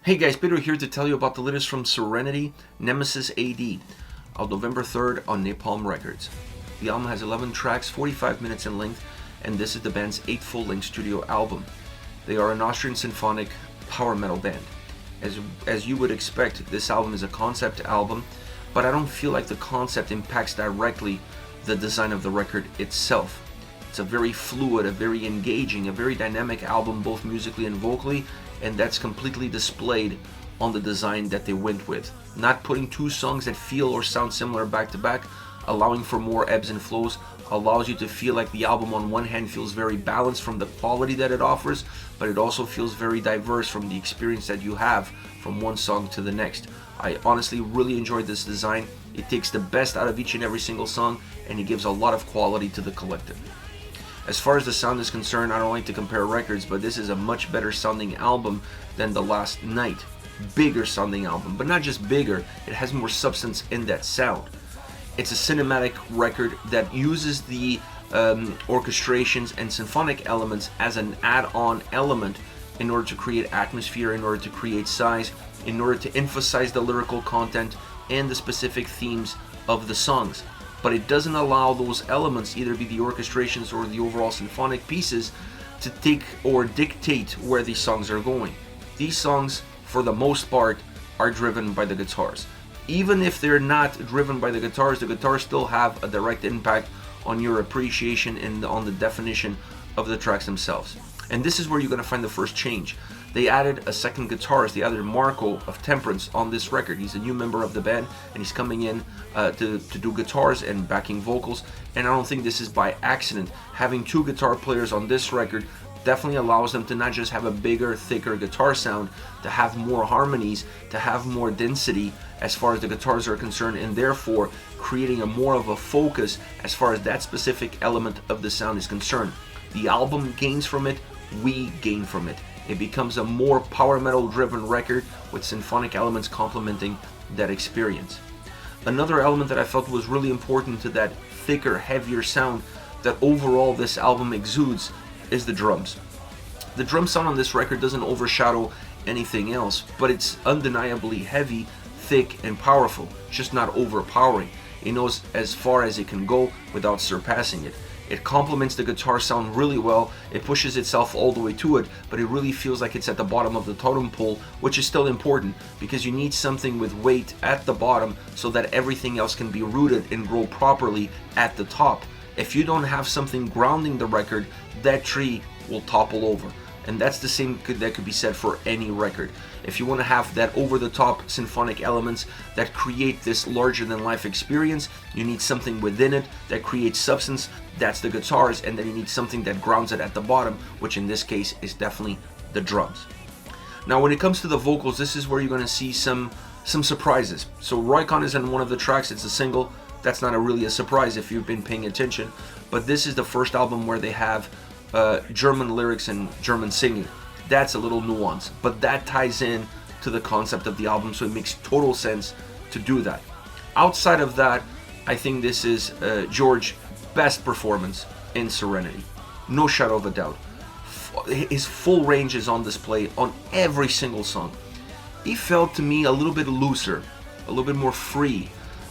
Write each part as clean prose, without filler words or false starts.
Hey guys, Peter here to tell you about the latest from Serenity, Nemesis AD, out November 3rd on Napalm Records. The album has 11 tracks, 45 minutes in length, and this is the band's 8th full-length studio album. They are an Austrian symphonic power metal band. As you would expect, this album is a concept album, but I don't feel like the concept impacts directly the design of the record itself. It's a very fluid, a very engaging, a very dynamic album, both musically and vocally, and that's completely displayed on the design that they went with. Not putting two songs that feel or sound similar back to back, allowing for more ebbs and flows, allows you to feel like the album on one hand feels very balanced from the quality that it offers, but it also feels very diverse from the experience that you have from one song to the next. I honestly really enjoyed this design. It takes the best out of each and every single song, and it gives a lot of quality to the collective. As far as the sound is concerned, I don't like to compare records, but this is a much better sounding album than The Last Night. Bigger sounding album, but not just bigger, it has more substance in that sound. It's a cinematic record that uses the orchestrations and symphonic elements as an add-on element in order to create atmosphere, in order to create size, in order to emphasize the lyrical content and the specific themes of the songs. But it doesn't allow those elements, either be the orchestrations or the overall symphonic pieces, to take or dictate where these songs are going. These songs, for the most part, are driven by the guitars. Even if they're not driven by the guitars still have a direct impact on your appreciation and on the definition of the tracks themselves. And this is where you're going to find the first change. They added a second guitarist, they added Marco of Temperance on this record. He's a new member of the band, and he's coming in to do guitars and backing vocals. And I don't think this is by accident. Having two guitar players on this record definitely allows them to not just have a bigger, thicker guitar sound, to have more harmonies, to have more density as far as the guitars are concerned, and therefore creating a more of a focus as far as that specific element of the sound is concerned. The album gains from it, we gain from it. It becomes a more power metal driven record with symphonic elements complementing that experience. Another element that I felt was really important to that thicker, heavier sound that overall this album exudes is the drums. The drum sound on this record doesn't overshadow anything else, but it's undeniably heavy, thick, and powerful, just not overpowering. It knows as far as it can go without surpassing it. It complements the guitar sound really well. It pushes itself all the way to it, but it really feels like it's at the bottom of the totem pole, which is still important because you need something with weight at the bottom so that everything else can be rooted and grow properly at the top. If you don't have something grounding the record, that tree will topple over. And that's the same that could be said for any record. If you want to have that over-the-top symphonic elements that create this larger-than-life experience, you need something within it that creates substance. That's the guitars, and then you need something that grounds it at the bottom, which in this case is definitely the drums. Now, when it comes to the vocals, this is where you're going to see some surprises. So Roykon is on one of the tracks. It's a single. That's not really a surprise if you've been paying attention. But this is the first album where they have German lyrics and German singing. That's a little nuance, but that ties in to the concept of the album, so it makes total sense to do that. Outside of that, I think this is George's best performance in Serenity. No shadow of a doubt. His full range is on display on every single song. He felt to me a little bit looser, a little bit more free,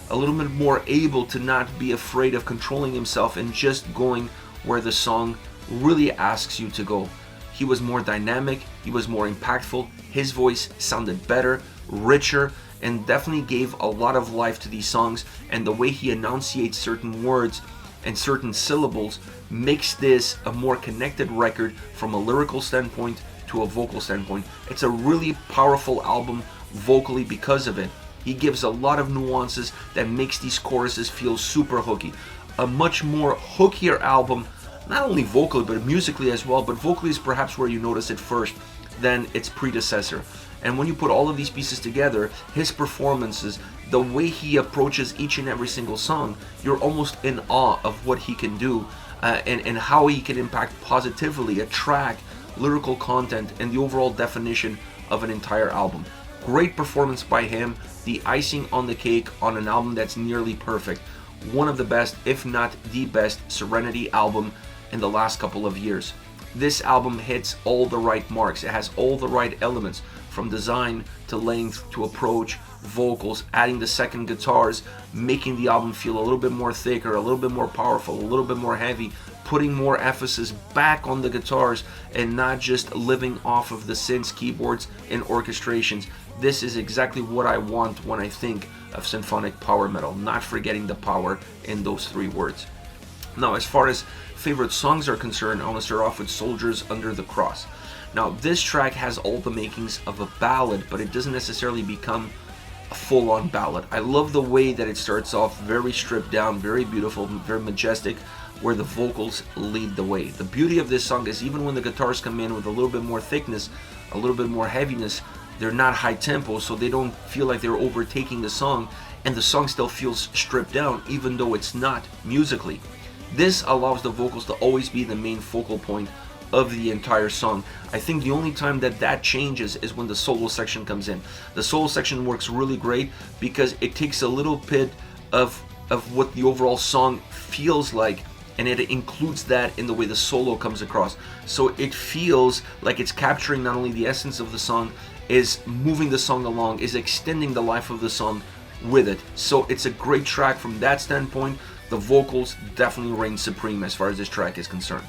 a little bit more able to not be afraid of controlling himself and just going where the song really asks you to go. He was more dynamic, he was more impactful, his voice sounded better, richer, and definitely gave a lot of life to these songs, and the way he enunciates certain words and certain syllables makes this a more connected record from a lyrical standpoint to a vocal standpoint. It's a really powerful album vocally because of it. He gives a lot of nuances that makes these choruses feel super hooky. A much more hookier album, not only vocally but musically as well, but vocally is perhaps where you notice it first than its predecessor. And when you put all of these pieces together, his performances, the way he approaches each and every single song, you're almost in awe of what he can do and how he can impact positively a track, lyrical content, and the overall definition of an entire album. Great performance by him, the icing on the cake on an album that's nearly perfect. One of the best, if not the best, Serenity album in the last couple of years. This album hits all the right marks. It has all the right elements. from design to length to approach, vocals, adding the second guitars, making the album feel a little bit more thicker, a little bit more powerful, a little bit more heavy, putting more emphasis back on the guitars and not just living off of the synths, keyboards, and orchestrations. This is exactly what I want when I think of symphonic power metal, not forgetting the power in those three words. Now, as far as favorite songs are concerned, I want to start off with Soldiers Under the Cross. Now, this track has all the makings of a ballad, but it doesn't necessarily become a full-on ballad. I love the way that it starts off very stripped down, very beautiful, very majestic, where the vocals lead the way. The beauty of this song is even when the guitars come in with a little bit more thickness, a little bit more heaviness, they're not high tempo, so they don't feel like they're overtaking the song, and the song still feels stripped down, even though it's not musically. This allows the vocals to always be the main focal point of the entire song. I think the only time that that changes is when the solo section comes in. The solo section works really great because it takes a little bit of what the overall song feels like, and it includes that in the way the solo comes across. So it feels like it's capturing not only the essence of the song, is moving the song along, is extending the life of the song with it. So it's a great track from that standpoint. The vocals definitely reign supreme as far as this track is concerned.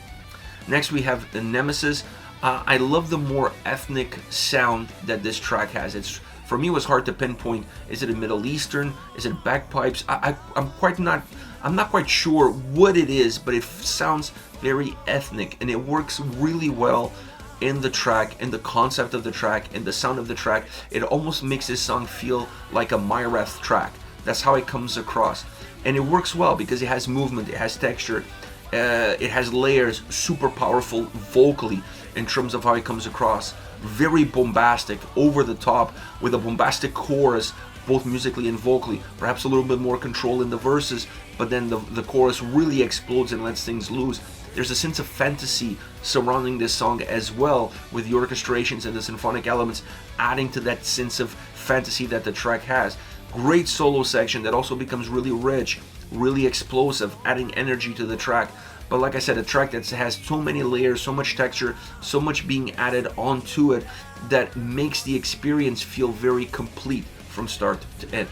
Next we have the Nemesis. I love the more ethnic sound that this track has. For me, it was hard to pinpoint. Is it a Middle Eastern? Is it bagpipes? I'm not quite sure what it is, but it sounds very ethnic, and it works really well in the track, in the concept of the track, in the sound of the track. It almost makes this song feel like a Myreth track. That's how it comes across. And it works well because it has movement, it has texture, it has layers, super powerful vocally in terms of how it comes across. Very bombastic, over the top, with a bombastic chorus, both musically and vocally. Perhaps a little bit more control in the verses, but then the chorus really explodes and lets things loose. There's a sense of fantasy surrounding this song as well, with the orchestrations and the symphonic elements adding to that sense of fantasy that the track has. Great solo section that also becomes really rich, really explosive, adding energy to the track. But like I said, a track that has so many layers, so much texture, so much being added onto it that makes the experience feel very complete from start to end.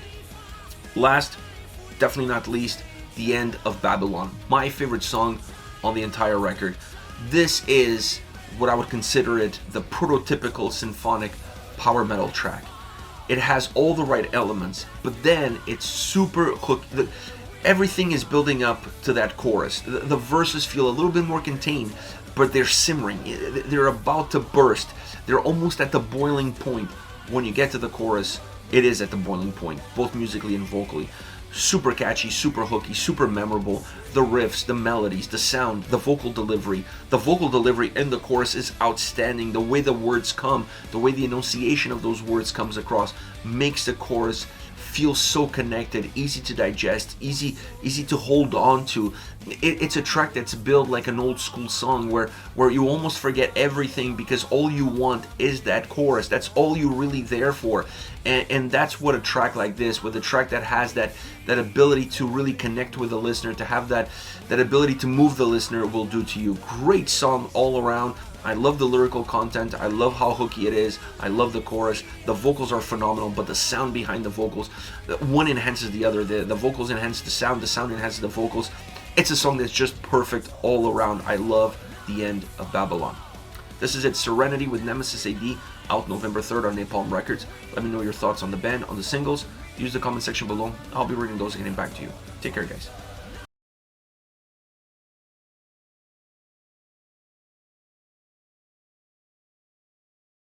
Last, definitely not least, The End of Babylon. My favorite song on the entire record. This is what I would consider it the prototypical symphonic power metal track. It has all the right elements, but then it's super hooked. Everything is building up to that chorus. The verses feel a little bit more contained, but they're simmering. They're about to burst. They're almost at the boiling point. When you get to the chorus, it is at the boiling point, both musically and vocally. Super catchy, super hooky, super memorable. The riffs, the melodies, the sound, the vocal delivery. The vocal delivery in the chorus is outstanding. The way the words come, the way the enunciation of those words comes across makes the chorus feel so connected, easy to digest, easy to hold on to. It's a track that's built like an old school song where you almost forget everything because all you want is that chorus. That's all you're really there for. And that's what a track like this, with a track that has that ability to really connect with the listener, to have that ability to move the listener, will do to you. Great song all around. I love the lyrical content. I love how hooky it is. I love the chorus. The vocals are phenomenal, but the sound behind the vocals, one enhances the other. The vocals enhance the sound enhances the vocals. It's a song that's just perfect all around. I love The End of Babylon. This is it, Serenity with Nemesis AD, out November 3rd on Napalm Records. Let me know your thoughts on the band, on the singles. Use the comment section below. I'll be reading those and getting back to you. Take care, guys.